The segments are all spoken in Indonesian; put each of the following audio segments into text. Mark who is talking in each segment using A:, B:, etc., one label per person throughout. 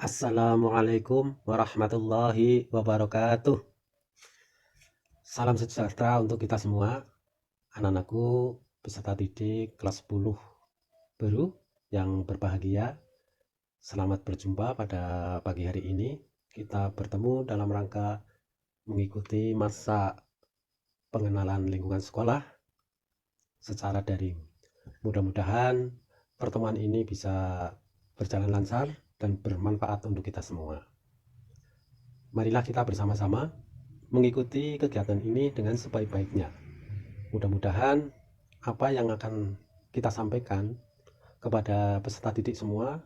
A: Assalamualaikum warahmatullahi wabarakatuh. Salam sejahtera untuk kita semua, anak-anakku peserta didik kelas 10 baru yang berbahagia. Selamat berjumpa pada pagi hari ini. Kita bertemu dalam rangka mengikuti masa pengenalan lingkungan sekolah secara daring. Mudah-mudahan pertemuan ini bisa berjalan lancar dan bermanfaat untuk kita semua. Marilah kita bersama-sama mengikuti kegiatan ini dengan sebaik-baiknya. Mudah-mudahan apa yang akan kita sampaikan kepada peserta didik semua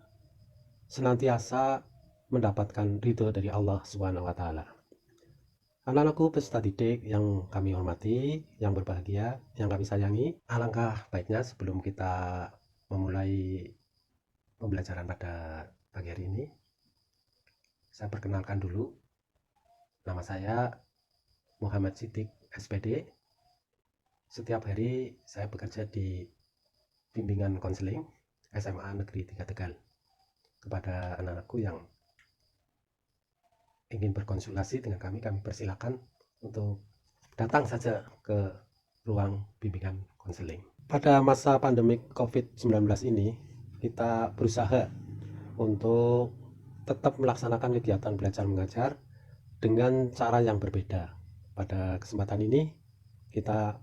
A: senantiasa mendapatkan ridho dari Allah Subhanahu wa Ta'ala. Anak-anakku peserta didik yang kami hormati, yang berbahagia, yang kami sayangi, alangkah baiknya sebelum kita memulai pembelajaran pada pagi hari ini, saya perkenalkan dulu. Nama saya Muhammad Siddiq SPD. Setiap hari saya bekerja di bimbingan konseling SMA Negeri 3 Tegal. Kepada anak-anakku yang ingin berkonsultasi dengan kami persilakan untuk datang saja ke ruang bimbingan konseling. Pada masa pandemi COVID-19 ini, kita berusaha untuk tetap melaksanakan kegiatan belajar mengajar dengan cara yang berbeda. Pada kesempatan ini, kita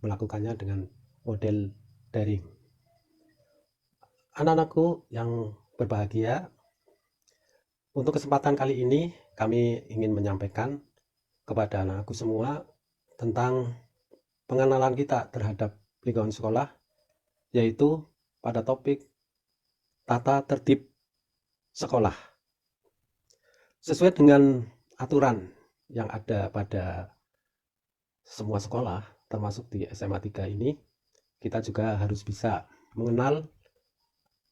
A: melakukannya dengan model daring. Anak-anakku yang berbahagia, untuk kesempatan kali ini kami ingin menyampaikan kepada anakku semua tentang pengenalan kita terhadap lingkungan sekolah, yaitu pada topik tata tertib sekolah. Sesuai dengan aturan yang ada pada semua sekolah, termasuk di SMA 3 ini, kita juga harus bisa mengenal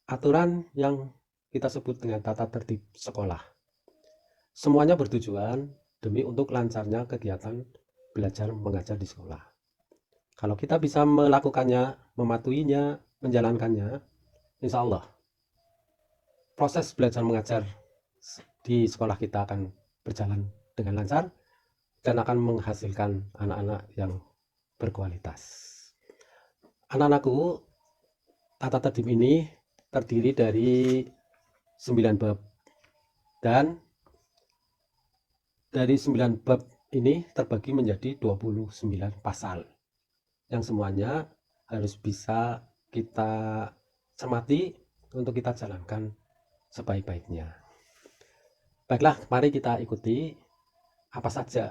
A: aturan yang kita sebut dengan tata tertib sekolah. Semuanya bertujuan demi untuk lancarnya kegiatan belajar mengajar di sekolah. Kalau kita bisa melakukannya, mematuhinya, menjalankannya, insya Allah proses belajar mengajar di sekolah kita akan berjalan dengan lancar dan akan menghasilkan anak-anak yang berkualitas. Anak-anakku, tata tertib ini terdiri dari 9 bab, dan dari 9 bab ini terbagi menjadi 29 pasal yang semuanya harus bisa kita cermati untuk kita jalankan sebaik-baiknya. Baiklah, mari kita ikuti apa saja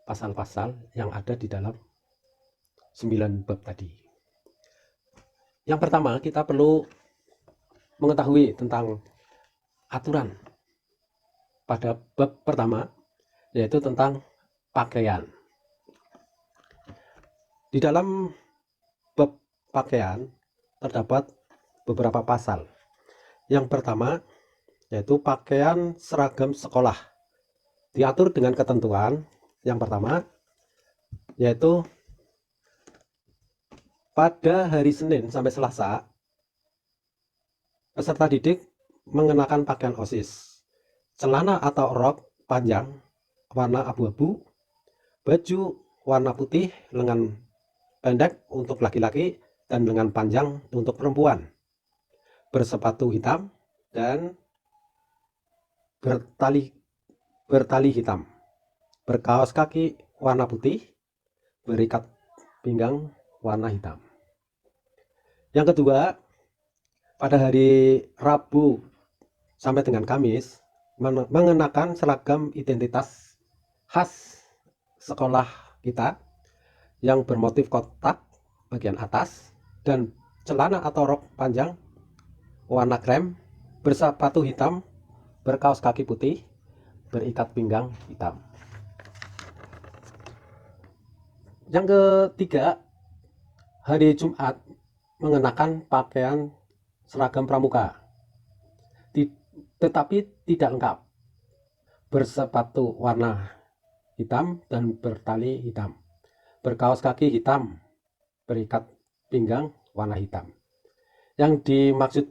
A: pasal-pasal yang ada di dalam 9 bab tadi. Yang pertama, kita perlu mengetahui tentang aturan pada bab pertama, yaitu tentang pakaian. Di dalam bab pakaian terdapat beberapa pasal. Yang pertama yaitu pakaian seragam sekolah. Diatur dengan ketentuan yang pertama, yaitu pada hari Senin sampai Selasa, peserta didik mengenakan pakaian OSIS, celana atau rok panjang warna abu-abu, baju warna putih lengan pendek untuk laki-laki dan lengan panjang untuk perempuan, bersepatu hitam dan bertali hitam, berkaos kaki warna putih, berikat pinggang warna hitam. Yang kedua, pada hari Rabu sampai dengan Kamis mengenakan seragam identitas khas sekolah kita yang bermotif kotak bagian atas dan celana atau rok panjang warna krem, bersepatu hitam, berkaos kaki putih, berikat pinggang hitam. Yang ketiga, hari Jumat mengenakan pakaian seragam pramuka, tetapi tidak lengkap, bersepatu warna hitam dan bertali hitam, berkaos kaki hitam, berikat pinggang warna hitam. Yang dimaksud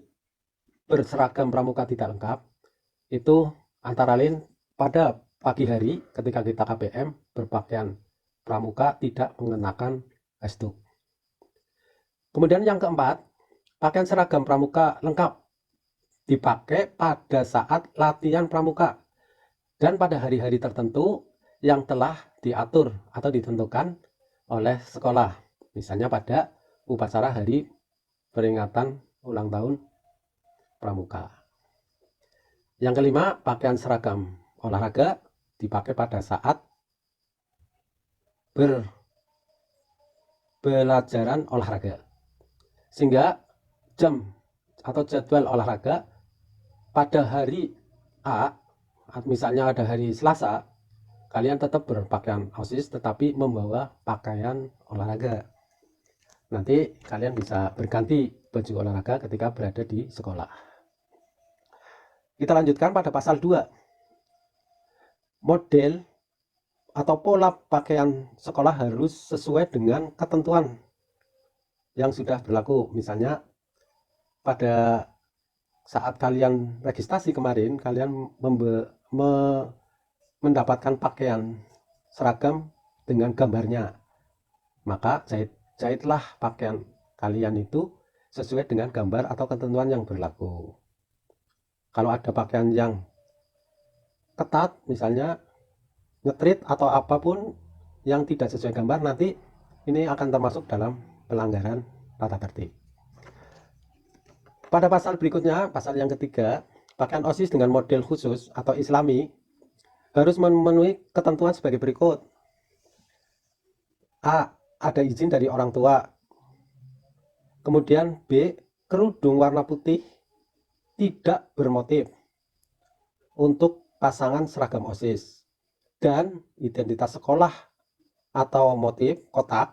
A: berseragam pramuka tidak lengkap, itu antara lain pada pagi hari ketika kita KBM berpakaian pramuka tidak mengenakan hasduk. Kemudian yang keempat, pakaian seragam pramuka lengkap dipakai pada saat latihan pramuka dan pada hari-hari tertentu yang telah diatur atau ditentukan oleh sekolah. Misalnya pada upacara hari peringatan ulang tahun pramuka. Yang kelima, pakaian seragam olahraga dipakai pada saat pembelajaran olahraga. Sehingga jam atau jadwal olahraga pada hari A, misalnya ada hari Selasa, kalian tetap berpakaian OSIS tetapi membawa pakaian olahraga. Nanti kalian bisa berganti baju olahraga ketika berada di sekolah. Kita lanjutkan pada pasal 2. Model atau pola pakaian sekolah harus sesuai dengan ketentuan yang sudah berlaku. Misalnya pada saat kalian registrasi kemarin, kalian mendapatkan pakaian seragam dengan gambarnya, maka jahitlah pakaian kalian itu sesuai dengan gambar atau ketentuan yang berlaku. Kalau ada pakaian yang ketat, misalnya ngetrit atau apapun yang tidak sesuai gambar, nanti ini akan termasuk dalam pelanggaran tata tertib. Pada pasal berikutnya, pasal yang ketiga, pakaian OSIS dengan model khusus atau islami harus memenuhi ketentuan sebagai berikut. A. Ada izin dari orang tua. Kemudian B. Kerudung warna putih tidak bermotif untuk pasangan seragam OSIS. Dan identitas sekolah atau motif kotak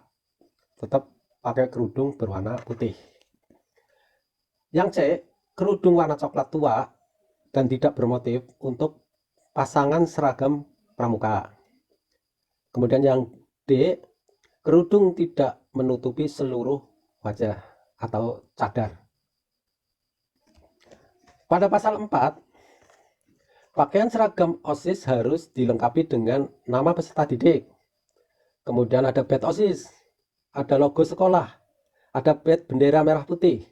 A: tetap pakai kerudung berwarna putih. Yang C, kerudung warna coklat tua dan tidak bermotif untuk pasangan seragam pramuka. Kemudian yang D, kerudung tidak menutupi seluruh wajah atau cadar. Pada pasal 4, pakaian seragam OSIS harus dilengkapi dengan nama peserta didik. Kemudian ada badge OSIS, ada logo sekolah, ada badge bendera merah putih,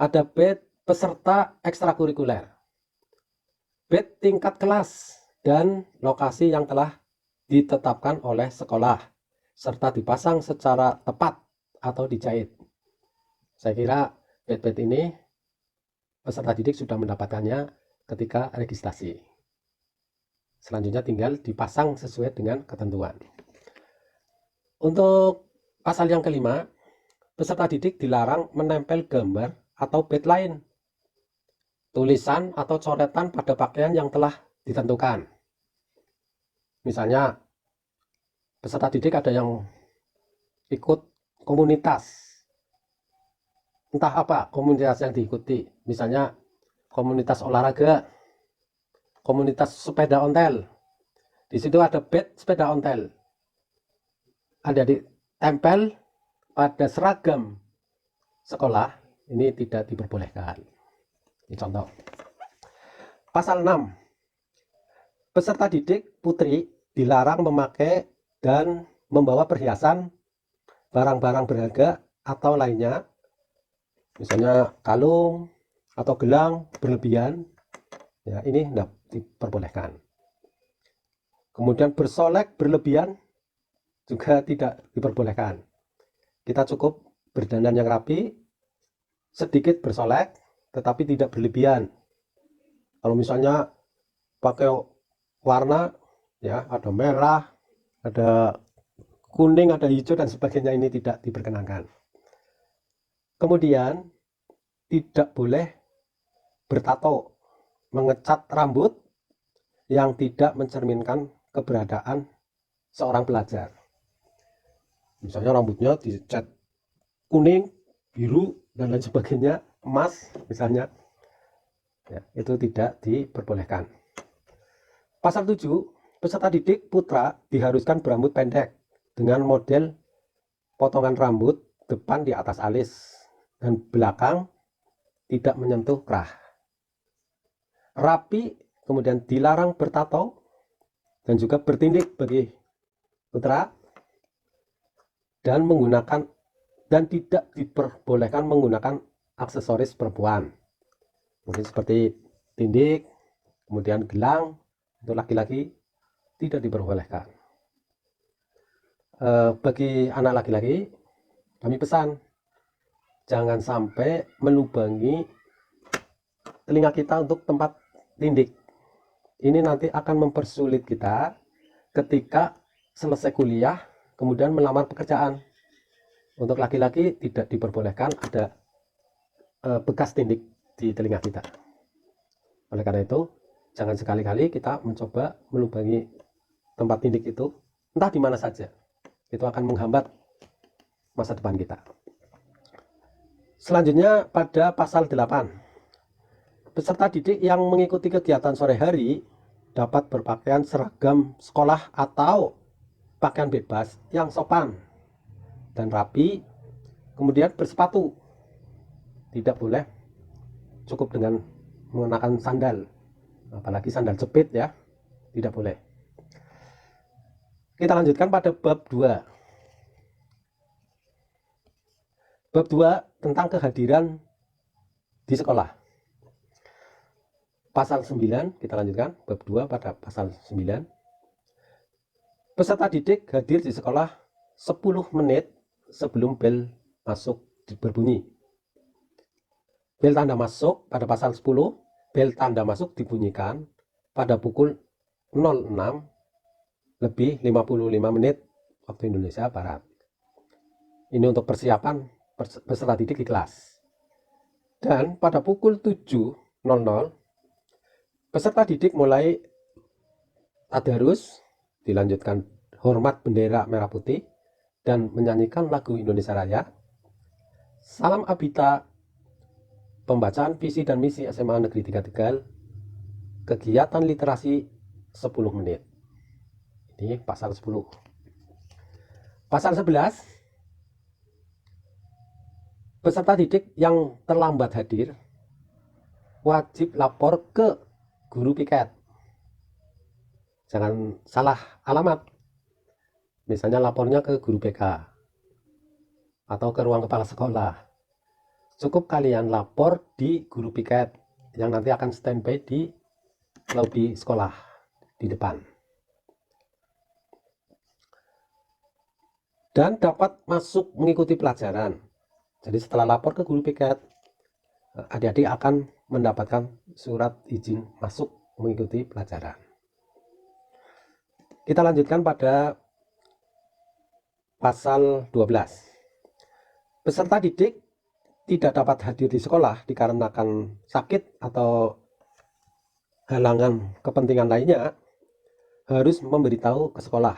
A: ada badge peserta ekstrakurikuler, badge tingkat kelas, dan lokasi yang telah ditetapkan oleh sekolah, serta dipasang secara tepat atau dijahit. Saya kira badge-badge ini peserta didik sudah mendapatkannya ketika registrasi. Selanjutnya tinggal dipasang sesuai dengan ketentuan. Untuk pasal yang kelima, peserta didik dilarang menempel gambar atau badge lain, tulisan atau coretan pada pakaian yang telah ditentukan. Misalnya peserta didik ada yang ikut komunitas, entah apa komunitas yang diikuti, misalnya komunitas olahraga, komunitas sepeda ontel. Di situ ada badge sepeda ontel, ada ditempel pada seragam sekolah, ini tidak diperbolehkan. Ini contoh. Pasal 6. Peserta didik putri dilarang memakai dan membawa perhiasan, barang-barang berharga atau lainnya, misalnya kalung atau gelang berlebihan. Ya, ini tidak diperbolehkan. Kemudian bersolek berlebihan juga tidak diperbolehkan. Kita cukup berdandan yang rapi, sedikit bersolek, tetapi tidak berlebihan. Kalau misalnya pakai warna, ya ada merah, ada kuning, ada hijau dan sebagainya, ini tidak diperkenankan. Kemudian tidak boleh bertato, mengecat rambut yang tidak mencerminkan keberadaan seorang pelajar. Misalnya rambutnya dicat kuning, biru, dan lain sebagainya, emas misalnya, ya, itu tidak diperbolehkan. Pasal 7, peserta didik putra diharuskan berambut pendek dengan model potongan rambut depan di atas alis dan belakang tidak menyentuh kerah. Rapi kemudian dilarang bertato, dan juga bertindik bagi putra, dan tidak diperbolehkan menggunakan aksesoris perempuan. Mungkin seperti tindik, kemudian gelang untuk laki-laki tidak diperbolehkan. Bagi anak laki-laki, kami pesan jangan sampai melubangi telinga kita untuk tempat tindik. Ini nanti akan mempersulit kita ketika selesai kuliah, kemudian melamar pekerjaan. Untuk laki-laki tidak diperbolehkan ada bekas tindik di telinga kita. Oleh karena itu, jangan sekali-kali kita mencoba melubangi tempat tindik itu, entah di mana saja. Itu akan menghambat masa depan kita. Selanjutnya pada pasal 8. Peserta didik yang mengikuti kegiatan sore hari dapat berpakaian seragam sekolah atau pakaian bebas yang sopan dan rapi, kemudian bersepatu. Tidak boleh cukup dengan mengenakan sandal, apalagi sandal jepit ya, tidak boleh. Kita lanjutkan pada bab 2. Bab 2 tentang kehadiran di sekolah. Pasal 9, kita lanjutkan bab 2 pada pasal 9. Peserta didik hadir di sekolah 10 menit sebelum bel masuk berbunyi. Bel tanda masuk pada pasal 10, bel tanda masuk dibunyikan pada pukul 06 lebih 55 menit waktu Indonesia Barat. Ini untuk persiapan peserta didik di kelas. Dan pada pukul 7.00 peserta didik mulai tadarus, dilanjutkan hormat bendera merah putih, dan menyanyikan lagu Indonesia Raya, salam Abita, pembacaan visi dan misi SMA Negeri 3 Tegal, kegiatan literasi 10 menit. Ini pasal 10. Pasal 11, peserta didik yang terlambat hadir wajib lapor ke guru piket. Jangan salah alamat. Misalnya lapornya ke guru BK atau ke ruang kepala sekolah. Cukup kalian lapor di guru piket yang nanti akan standby di lobi sekolah di depan. Dan dapat masuk mengikuti pelajaran. Jadi setelah lapor ke guru piket, adik-adik akan mendapatkan surat izin masuk mengikuti pelajaran. Kita lanjutkan pada pasal 12. Peserta didik tidak dapat hadir di sekolah dikarenakan sakit atau halangan kepentingan lainnya, harus memberitahu ke sekolah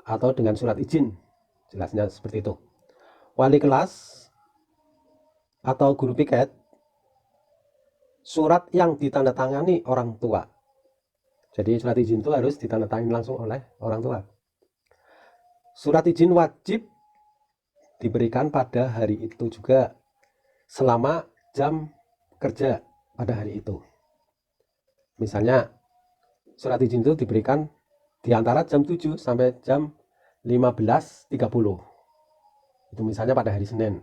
A: atau dengan surat izin, jelasnya seperti itu. Wali kelas atau guru piket, surat yang ditandatangani orang tua. Jadi surat izin itu harus ditandatangani langsung oleh orang tua. Surat izin wajib diberikan pada hari itu juga selama jam kerja pada hari itu. Misalnya surat izin itu diberikan di antara jam 7 sampai jam 15.30. Itu misalnya pada hari Senin.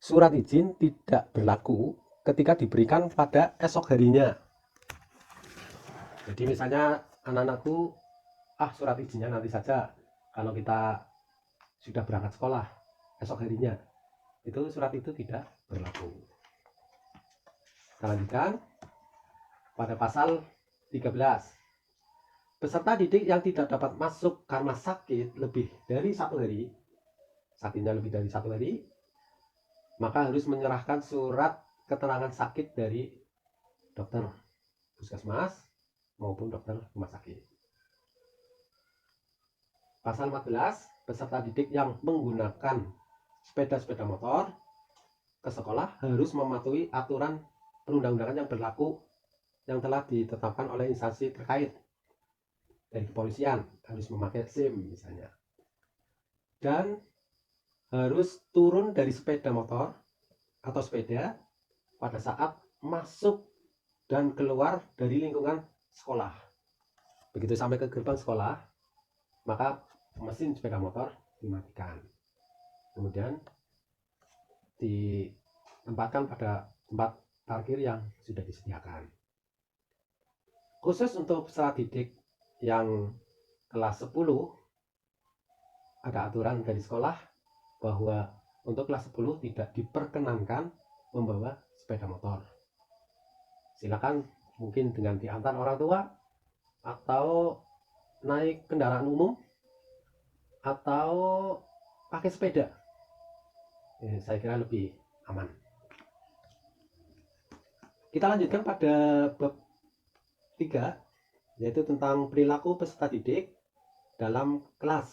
A: Surat izin tidak berlaku ketika diberikan pada esok harinya. Jadi misalnya anak-anakku, surat izinnya nanti saja kalau kita sudah berangkat sekolah esok harinya. Itu surat itu tidak berlaku. Kita lanjutkan pada pasal 13. Peserta didik yang tidak dapat masuk karena sakit lebih dari 1 hari, sakitnya lebih dari 1 hari, maka harus menyerahkan surat keterangan sakit dari dokter puskesmas maupun dokter rumah sakit. Pasal 14, peserta didik yang menggunakan sepeda motor ke sekolah harus mematuhi aturan perundang-undangan yang berlaku yang telah ditetapkan oleh instansi terkait. Dari kepolisian harus memakai SIM misalnya, dan harus turun dari sepeda motor atau sepeda pada saat masuk dan keluar dari lingkungan sekolah. Begitu sampai ke gerbang sekolah, maka mesin sepeda motor dimatikan. Kemudian ditempatkan pada tempat parkir yang sudah disediakan. Khusus untuk peserta didik yang kelas 10, ada aturan dari sekolah bahwa untuk kelas 10 tidak diperkenankan membawa sepeda motor. Silakan mungkin dengan diantar orang tua atau naik kendaraan umum atau pakai sepeda. Saya kira lebih aman. Kita lanjutkan pada bab 3, yaitu tentang perilaku peserta didik dalam kelas,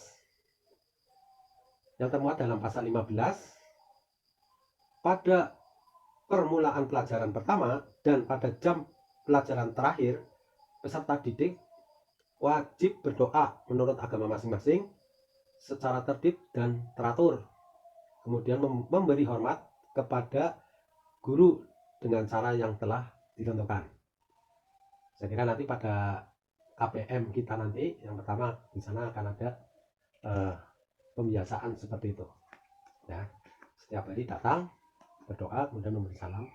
A: yang termuat dalam pasal 15. Pada permulaan pelajaran pertama dan pada jam pelajaran terakhir, peserta didik wajib berdoa menurut agama masing-masing secara tertib dan teratur. Kemudian memberi hormat kepada guru dengan cara yang telah ditentukan. Saya kira nanti pada KPM kita nanti yang pertama di sana akan ada pembiasaan seperti itu. Ya, setiap hari datang berdoa kemudian memberi salam,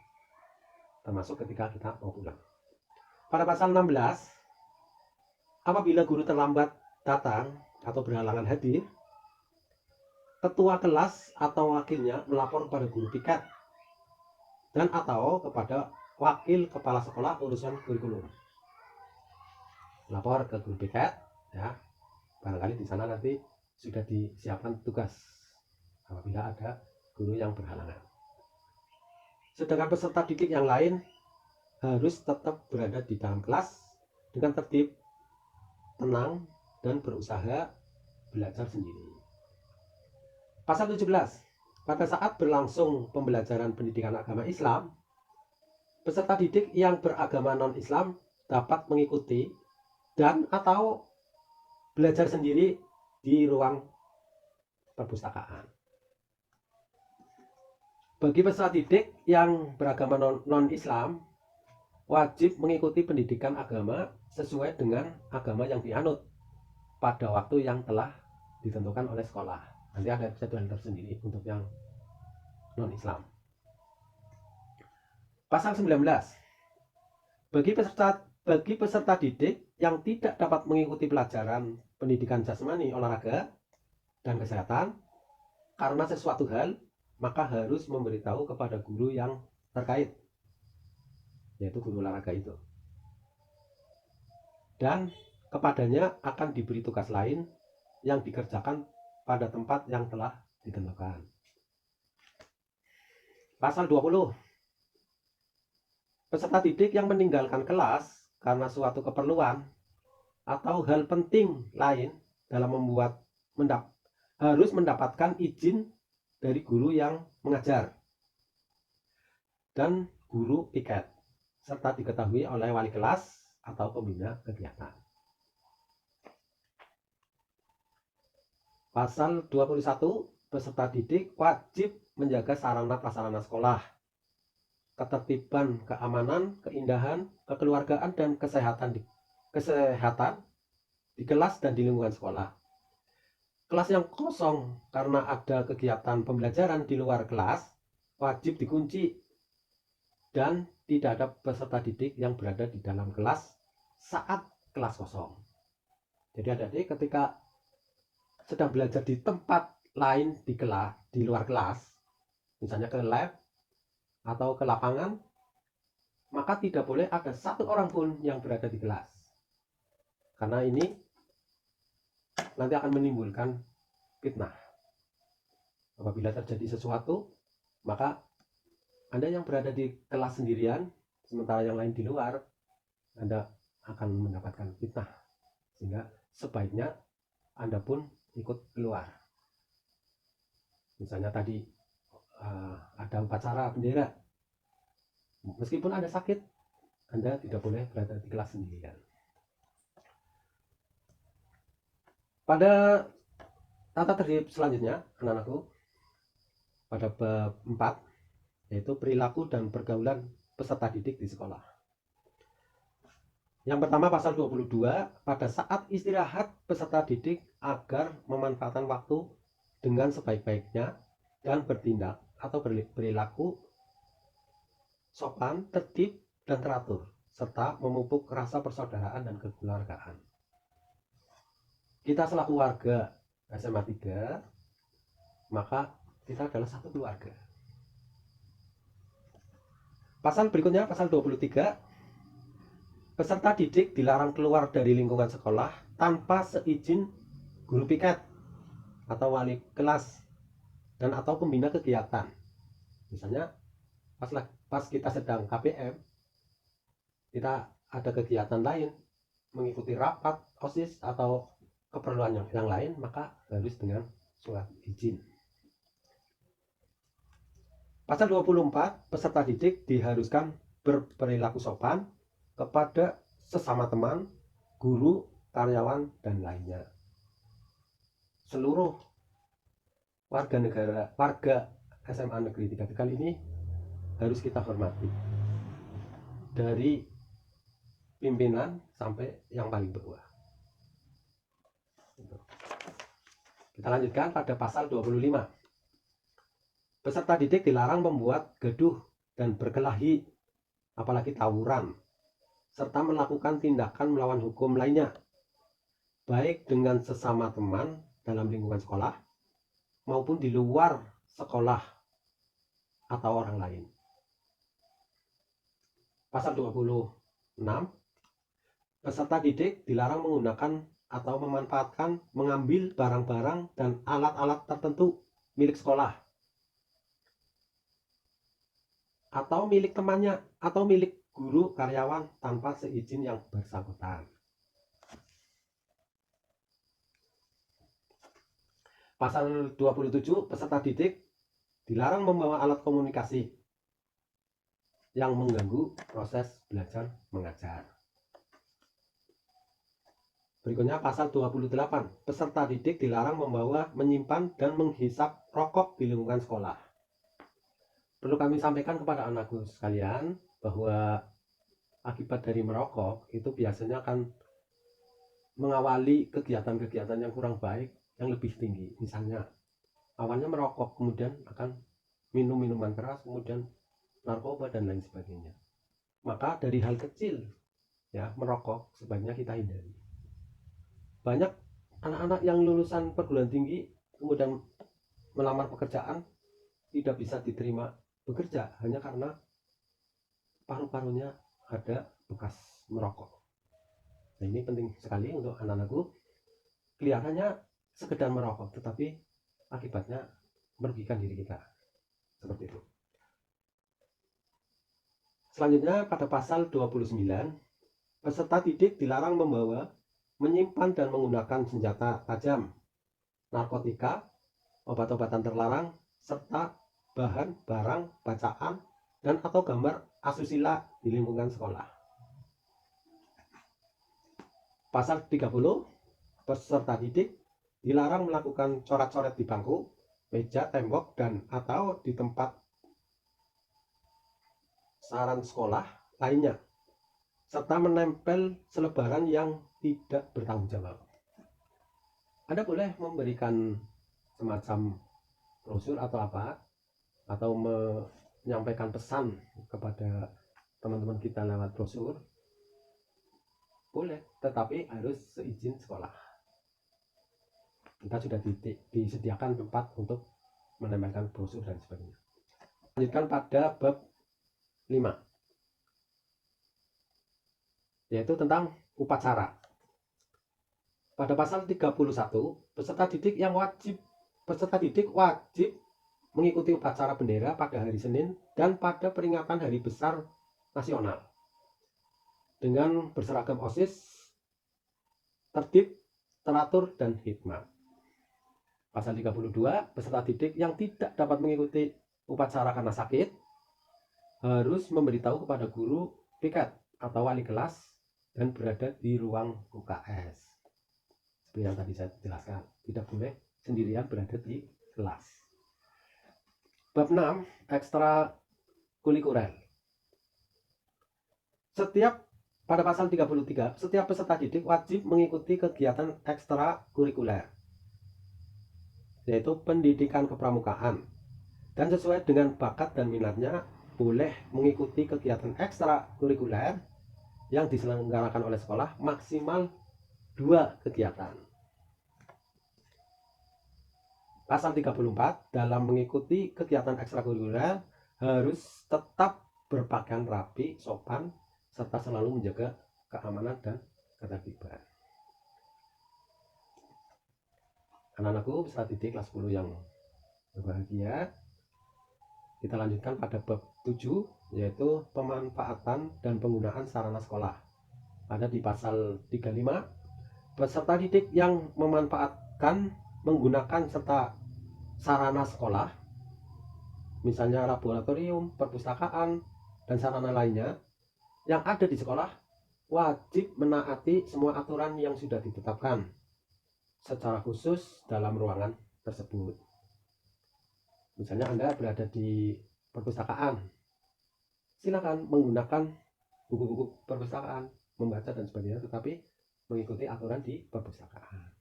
A: termasuk ketika kita mau pulang. Pada pasal 16, apabila guru terlambat datang atau berhalangan hadir, ketua kelas atau wakilnya melapor kepada guru piket dan atau kepada wakil kepala sekolah urusan kurikulum. Lapor ke guru piket, ya, barangkali di sana nanti sudah disiapkan tugas apabila ada guru yang berhalangan. Sedangkan peserta didik yang lain harus tetap berada di dalam kelas dengan tertib, tenang, dan berusaha belajar sendiri. Pasal 17. Pada saat berlangsung pembelajaran pendidikan agama Islam, peserta didik yang beragama non-Islam dapat mengikuti dan atau belajar sendiri di ruang perpustakaan. Bagi peserta didik yang beragama non-Islam, wajib mengikuti pendidikan agama sesuai dengan agama yang dianut pada waktu yang telah ditentukan oleh sekolah. Nanti ada jadwal tersendiri untuk yang non-Islam. Pasal 19. Bagi peserta didik yang tidak dapat mengikuti pelajaran pendidikan jasmani, olahraga, dan kesehatan karena sesuatu hal, maka harus memberitahu kepada guru yang terkait, yaitu guru olahraga itu. Dan kepadanya akan diberi tugas lain yang dikerjakan pada tempat yang telah ditentukan. Pasal 20. Peserta didik yang meninggalkan kelas karena suatu keperluan atau hal penting lain dalam harus mendapatkan izin dari guru yang mengajar dan guru piket, serta diketahui oleh wali kelas atau pembina kegiatan. Pasal 21. Peserta didik wajib menjaga sarana prasarana sekolah, ketertiban, keamanan, keindahan, kekeluargaan, dan kesehatan di kelas dan di lingkungan sekolah. Kelas yang kosong karena ada kegiatan pembelajaran di luar kelas wajib dikunci dan tidak ada peserta didik yang berada di dalam kelas saat kelas kosong. Jadi adik-adik ketika sedang belajar di tempat lain di luar kelas, misalnya ke lab atau ke lapangan, maka tidak boleh ada satu orang pun yang berada di kelas. Karena ini nanti akan menimbulkan fitnah. Apabila terjadi sesuatu, maka Anda yang berada di kelas sendirian, sementara yang lain di luar, Anda akan mendapatkan fitnah. Sehingga sebaiknya Anda pun ikut keluar. Misalnya tadi ada upacara bendera, meskipun Anda sakit, Anda tidak boleh berada di kelas sendirian. Pada tata tertib selanjutnya, anak-anakku, pada bab 4, yaitu perilaku dan pergaulan peserta didik di sekolah. Yang pertama pasal 22, pada saat istirahat peserta didik agar memanfaatkan waktu dengan sebaik-baiknya dan bertindak atau berperilaku sopan, tertib, dan teratur, serta memupuk rasa persaudaraan dan kekeluargaan. Kita selaku warga SMA 3, maka kita adalah satu keluarga. Pasal berikutnya, pasal 23, peserta didik dilarang keluar dari lingkungan sekolah tanpa seizin guru piket atau wali kelas dan atau pembina kegiatan. Misalnya pas kita sedang KPM, kita ada kegiatan lain, mengikuti rapat OSIS atau keperluan yang lain, maka harus dengan surat izin. Pasal 24, peserta didik diharuskan berperilaku sopan kepada sesama teman, guru, karyawan, dan lainnya. Seluruh warga SMA Negeri 3 Tegal ini harus kita hormati, dari pimpinan sampai yang paling bawah. Kita lanjutkan pada pasal 25. Peserta didik dilarang membuat gaduh dan berkelahi, apalagi tawuran, serta melakukan tindakan melawan hukum lainnya, baik dengan sesama teman dalam lingkungan sekolah maupun di luar sekolah atau orang lain. Pasal 26, peserta didik dilarang menggunakan atau memanfaatkan, mengambil barang-barang dan alat-alat tertentu milik sekolah atau milik temannya atau milik guru karyawan tanpa seizin yang bersangkutan. Pasal 27, peserta didik dilarang membawa alat komunikasi yang mengganggu proses belajar mengajar. Berikutnya pasal 28, peserta didik dilarang membawa, menyimpan, dan menghisap rokok di lingkungan sekolah. Perlu kami sampaikan kepada anakku sekalian bahwa akibat dari merokok itu biasanya akan mengawali kegiatan-kegiatan yang kurang baik, yang lebih tinggi. Misalnya awalnya merokok, kemudian akan minum minuman keras, kemudian narkoba dan lain sebagainya. Maka dari hal kecil ya, merokok sebaiknya kita hindari. Banyak anak-anak yang lulusan perguruan tinggi kemudian melamar pekerjaan tidak bisa diterima bekerja hanya karena paru-parunya ada bekas merokok. Nah, ini penting sekali untuk anak-anakku. Kelihatannya sekedar merokok, tetapi akibatnya merugikan diri kita. Seperti itu. Selanjutnya pada pasal 29, peserta didik dilarang membawa, menyimpan dan menggunakan senjata tajam, narkotika, obat-obatan terlarang, serta bahan, barang, bacaan, dan atau gambar asusila di lingkungan sekolah. Pasal 30, peserta didik dilarang melakukan coret-coret di bangku, meja, tembok, dan atau di tempat saran sekolah lainnya, serta menempel selebaran yang tidak bertanggung jawab. Anda boleh memberikan semacam brosur atau apa, atau menyampaikan pesan kepada teman-teman kita lewat brosur, boleh, tetapi harus seizin sekolah. Kita sudah disediakan tempat untuk menempelkan brosur dan sebagainya. Lanjutkan pada bab 5, yaitu tentang upacara. Pada pasal 31, peserta didik wajib mengikuti upacara bendera pada hari Senin dan pada peringatan hari besar nasional dengan berseragam OSIS, tertib, teratur, dan hikmat. Pasal 32, peserta didik yang tidak dapat mengikuti upacara karena sakit harus memberitahu kepada guru piket atau wali kelas dan berada di ruang UKS. Seperti yang tadi saya jelaskan, tidak boleh sendirian berada di kelas. Bab 6, ekstra kulikuler. Setiap Pada pasal 33, setiap peserta didik wajib mengikuti kegiatan ekstrakurikuler, yaitu pendidikan kepramukaan, dan sesuai dengan bakat dan minatnya boleh mengikuti kegiatan ekstrakurikuler yang diselenggarakan oleh sekolah maksimal 2 kegiatan. Pasal 34, dalam mengikuti kegiatan ekstrakurikuler harus tetap berpakaian rapi, sopan, serta selalu menjaga keamanan dan ketertiban. Anak-anakku peserta didik kelas 10 yang berbahagia, kita lanjutkan pada bab 7, yaitu pemanfaatan dan penggunaan sarana sekolah. Ada di pasal 35, peserta didik yang memanfaatkan, menggunakan serta sarana sekolah, misalnya laboratorium, perpustakaan, dan sarana lainnya yang ada di sekolah, wajib menaati semua aturan yang sudah ditetapkan, secara khusus dalam ruangan tersebut. Misalnya Anda berada di perpustakaan, silakan menggunakan buku-buku perpustakaan, membaca dan sebagainya, tetapi mengikuti aturan di perpustakaan.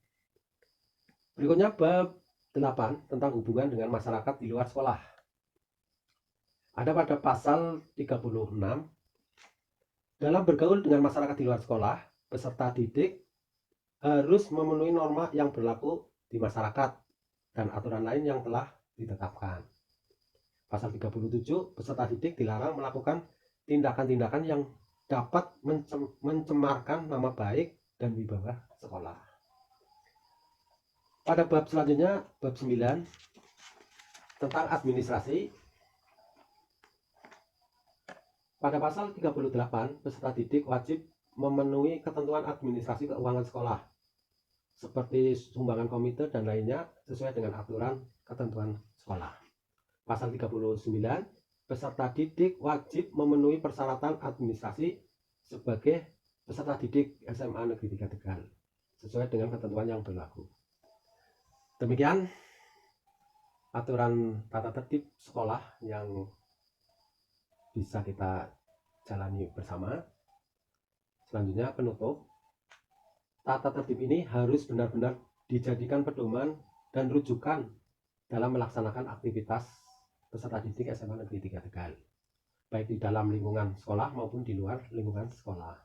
A: Berikutnya bab 8 tentang hubungan dengan masyarakat di luar sekolah. Ada pada pasal 36, dalam bergaul dengan masyarakat di luar sekolah, peserta didik harus memenuhi norma yang berlaku di masyarakat dan aturan lain yang telah ditetapkan. Pasal 37, peserta didik dilarang melakukan tindakan-tindakan yang dapat mencemarkan nama baik dan wibawa sekolah. Pada bab selanjutnya, bab 9 tentang administrasi. Pada pasal 38, peserta didik wajib memenuhi ketentuan administrasi keuangan sekolah, seperti sumbangan komite dan lainnya sesuai dengan aturan ketentuan sekolah. Pasal 39, peserta didik wajib memenuhi persyaratan administrasi sebagai peserta didik SMA Negeri 3 Tegal, sesuai dengan ketentuan yang berlaku. Demikian aturan tata tertib sekolah yang bisa kita jalani bersama. Selanjutnya penutup. Tata tertib ini harus benar-benar dijadikan pedoman dan rujukan dalam melaksanakan aktivitas peserta didik SMA Negeri 3 Tegal, baik di dalam lingkungan sekolah maupun di luar lingkungan sekolah.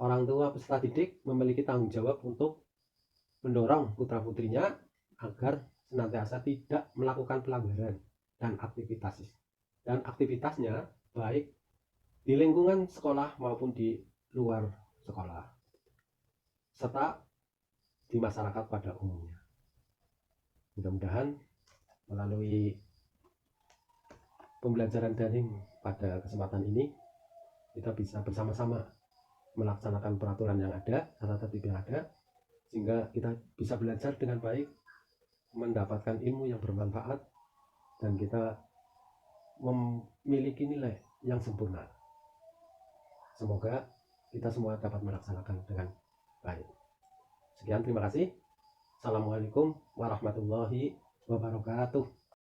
A: Orang tua peserta didik memiliki tanggung jawab untuk mendorong putra-putrinya agar senantiasa tidak melakukan pelanggaran dan aktivitasnya baik di lingkungan sekolah maupun di luar sekolah, serta di masyarakat pada umumnya. Mudah-mudahan melalui pembelajaran daring pada kesempatan ini kita bisa bersama-sama melaksanakan peraturan yang ada, tata tertib yang ada, sehingga kita bisa belajar dengan baik, mendapatkan ilmu yang bermanfaat, dan kita memiliki nilai yang sempurna. Semoga kita semua dapat melaksanakan dengan baik. Sekian, terima kasih. Assalamualaikum warahmatullahi wabarakatuh.